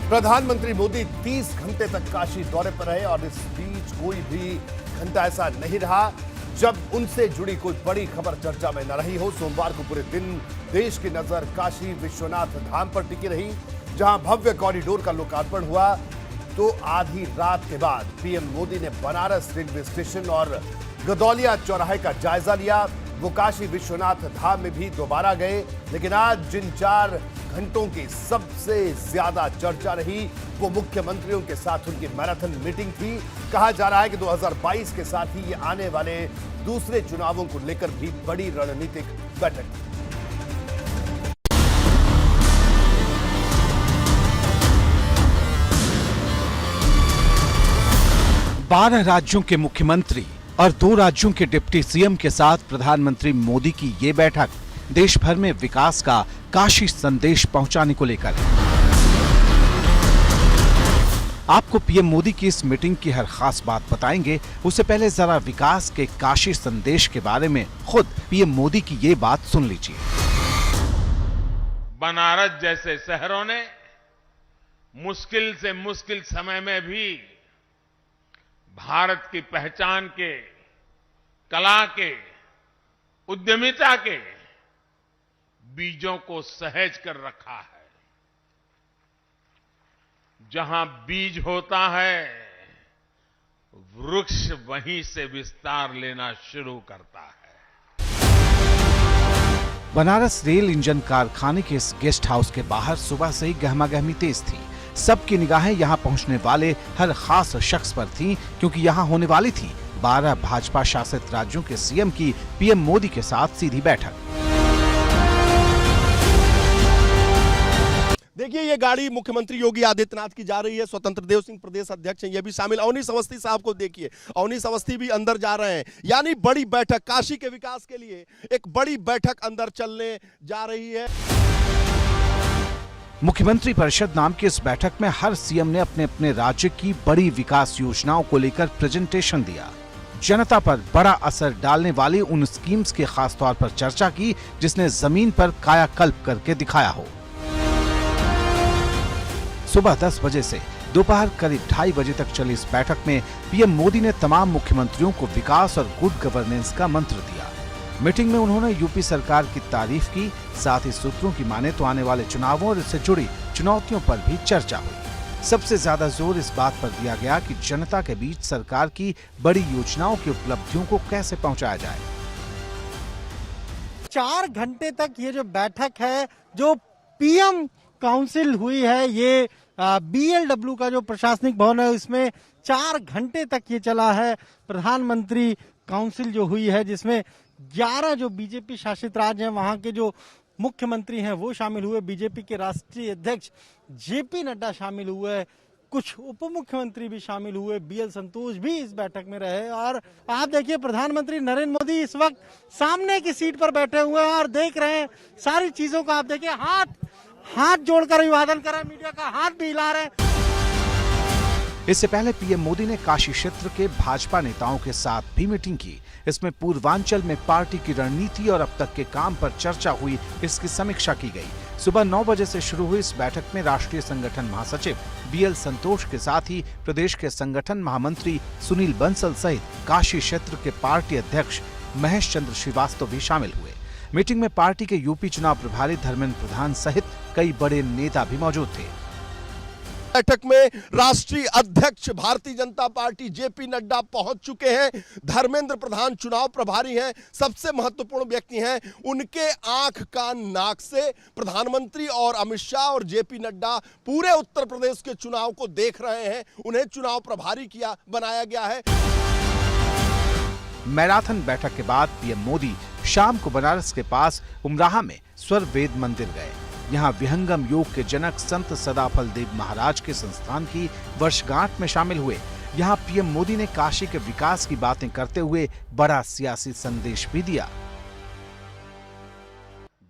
प्रधानमंत्री मोदी 30 घंटे तक काशी दौरे पर रहे और इस बीच कोई भी घंटा ऐसा नहीं रहा जब उनसे जुड़ी कोई बड़ी खबर चर्चा में न रही हो। सोमवार को पूरे दिन देश की नजर काशी विश्वनाथ धाम पर टिकी रही, जहां भव्य कॉरिडोर का लोकार्पण हुआ। तो आधी रात के बाद पीएम मोदी ने बनारस रेलवे स्टेशन और गदौलिया चौराहे का जायजा लिया। वो काशी विश्वनाथ धाम में भी दोबारा गए, लेकिन आज जिन 4 घंटों की सबसे ज्यादा चर्चा रही वो मुख्यमंत्रियों के साथ उनकी मैराथन मीटिंग थी। कहा जा रहा है कि 2022 के साथ ही ये आने वाले दूसरे चुनावों को लेकर भी बड़ी रणनीतिक बैठक। 12 राज्यों के मुख्यमंत्री और 2 राज्यों के डिप्टी सीएम के साथ प्रधानमंत्री मोदी की ये बैठक देश भर में विकास का काशी संदेश पहुंचाने को लेकर है। आपको पीएम मोदी की इस मीटिंग की हर खास बात बताएंगे। उससे पहले जरा विकास के काशी संदेश के बारे में खुद पीएम मोदी की ये बात सुन लीजिए। बनारस जैसे शहरों ने मुश्किल से मुश्किल समय में भी भारत की पहचान के, कला के, उद्यमिता के बीजों को सहेज कर रखा है। जहां बीज होता है, वृक्ष वहीं से विस्तार लेना शुरू करता है। बनारस रेल इंजन कारखाने के इस गेस्ट हाउस के बाहर सुबह से ही गहमागहमी तेज थी। सबकी निगाहें यहां पहुंचने वाले हर खास शख्स पर थीं, क्योंकि यहां होने वाली थी 12 भाजपा शासित राज्यों के सीएम की पीएम मोदी के साथ सीधी बैठक। देखिए, ये गाड़ी मुख्यमंत्री योगी आदित्यनाथ की जा रही है। स्वतंत्र देव सिंह प्रदेश अध्यक्ष हैं, ये भी शामिल। अवनीश अवस्थी साहब को देखिए, अवनीश अवस्थी भी अंदर जा रहे हैं। यानी बड़ी बैठक, काशी के विकास के लिए एक बड़ी बैठक अंदर चलने जा रही है। मुख्यमंत्री परिषद नाम की इस बैठक में हर सीएम ने अपने अपने राज्य की बड़ी विकास योजनाओं को लेकर प्रेजेंटेशन दिया। जनता पर बड़ा असर डालने वाली उन स्कीम्स के खास तौर पर चर्चा की जिसने जमीन पर कायाकल्प करके दिखाया हो। सुबह 10 बजे से दोपहर करीब 2:30 बजे तक चली इस बैठक में पीएम मोदी ने तमाम मुख्यमंत्रियों को विकास और गुड गवर्नेंस का मंत्र दिया। मीटिंग में उन्होंने यूपी सरकार की तारीफ की, साथ ही सूत्रों की माने तो आने वाले चुनावों और इससे जुड़ी चुनौतियों पर भी चर्चा हुई। सबसे ज्यादा जोर इस बात पर दिया गया कि जनता के बीच सरकार की बड़ी योजनाओं की उपलब्धियों को कैसे पहुंचाया जाए। 4 घंटे तक ये जो बैठक है, जो पीएम काउंसिल हुई है, ये BLW का जो प्रशासनिक भवन है, इसमें 4 घंटे तक ये चला है। प्रधानमंत्री काउंसिल जो हुई है, जिसमें 11 जो बीजेपी शासित राज्य हैं वहां के जो मुख्यमंत्री हैं वो शामिल हुए। बीजेपी के राष्ट्रीय अध्यक्ष JP नड्डा शामिल हुए, कुछ उप मुख्यमंत्री भी शामिल हुए। BL संतोष भी इस बैठक में रहे। और आप देखिए, प्रधानमंत्री नरेंद्र मोदी इस वक्त सामने की सीट पर बैठे हुए हैं और देख रहे हैं सारी चीजों को। आप देखिए, हाथ जोड़कर अभिवादन कर रहे हैं, मीडिया का हाथ भी हिला रहे हैं। इससे पहले पीएम मोदी ने काशी क्षेत्र के भाजपा नेताओं के साथ भी मीटिंग की। इसमें पूर्वांचल में पार्टी की रणनीति और अब तक के काम पर चर्चा हुई, इसकी समीक्षा की गई। सुबह 9 बजे से शुरू हुई इस बैठक में राष्ट्रीय संगठन महासचिव BL संतोष के साथ ही प्रदेश के संगठन महामंत्री सुनील बंसल सहित काशी क्षेत्र के पार्टी अध्यक्ष महेश चंद्र श्रीवास्तव भी शामिल हुए। मीटिंग में पार्टी के यूपी चुनाव प्रभारी धर्मेंद्र प्रधान सहित कई बड़े नेता भी मौजूद थे। बैठक में राष्ट्रीय अध्यक्ष भारतीय जनता पार्टी JP नड्डा पहुंच चुके हैं। धर्मेंद्र प्रधान चुनाव प्रभारी हैं, सबसे महत्वपूर्ण व्यक्ति हैं। उनके आंख कान नाक से प्रधानमंत्री और अमित शाह और JP नड्डा पूरे उत्तर प्रदेश के चुनाव को देख रहे हैं। उन्हें चुनाव प्रभारी बनाया गया है। मैराथन बैठक के बाद पीएम मोदी शाम को बनारस के पास उमराहा में स्वर वेद मंदिर गए। यहाँ विहंगम योग के जनक संत सदाफल देव महाराज के संस्थान की वर्षगांठ में शामिल हुए। यहाँ पीएम मोदी ने काशी के विकास की बातें करते हुए बड़ा सियासी संदेश भी दिया।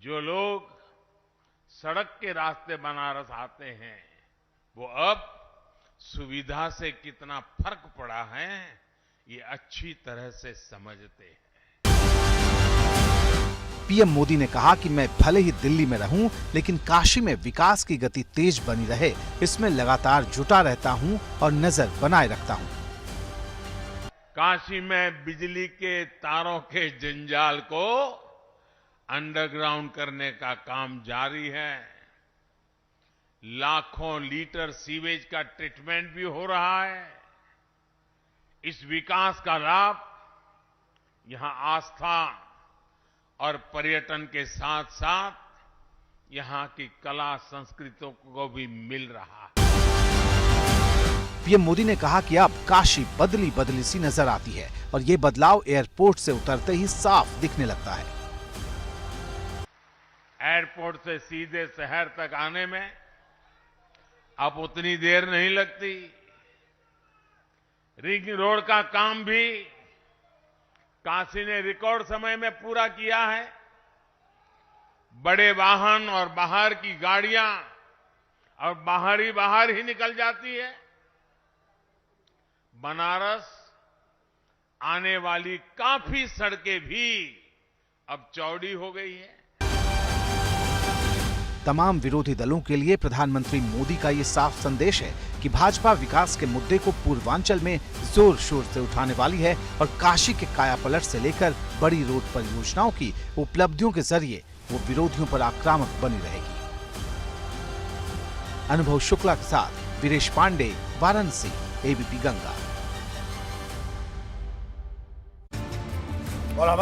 जो लोग सड़क के रास्ते बनारस आते हैं, वो अब सुविधा से कितना फर्क पड़ा है, ये अच्छी तरह से समझते हैं। पीएम मोदी ने कहा कि मैं भले ही दिल्ली में रहूं, लेकिन काशी में विकास की गति तेज बनी रहे, इसमें लगातार जुटा रहता हूं और नजर बनाए रखता हूं। काशी में बिजली के तारों के जंजाल को अंडरग्राउंड करने का काम जारी है। लाखों लीटर सीवेज का ट्रीटमेंट भी हो रहा है। इस विकास का लाभ यहां आस्था और पर्यटन के साथ साथ यहां की कला संस्कृतियों को भी मिल रहा है। पीएम मोदी ने कहा कि अब काशी बदली बदली सी नजर आती है और ये बदलाव एयरपोर्ट से उतरते ही साफ दिखने लगता है। एयरपोर्ट से सीधे शहर तक आने में अब उतनी देर नहीं लगती। रिंग रोड का काम भी काशी ने रिकॉर्ड समय में पूरा किया है। बड़े वाहन और बाहर की गाड़ियां और बाहर ही निकल जाती है। बनारस आने वाली काफी सड़कें भी अब चौड़ी हो गई है। तमाम विरोधी दलों के लिए प्रधानमंत्री मोदी का ये साफ संदेश है कि भाजपा विकास के मुद्दे को पूर्वांचल में जोर शोर से उठाने वाली है और काशी के कायापलट से लेकर बड़ी रोड परियोजनाओं की उपलब्धियों के जरिए वो विरोधियों पर आक्रामक बनी रहेगी। अनुभव शुक्ला के साथ वीरेश पांडे, वाराणसी, एबीपी गंगा। और हमारे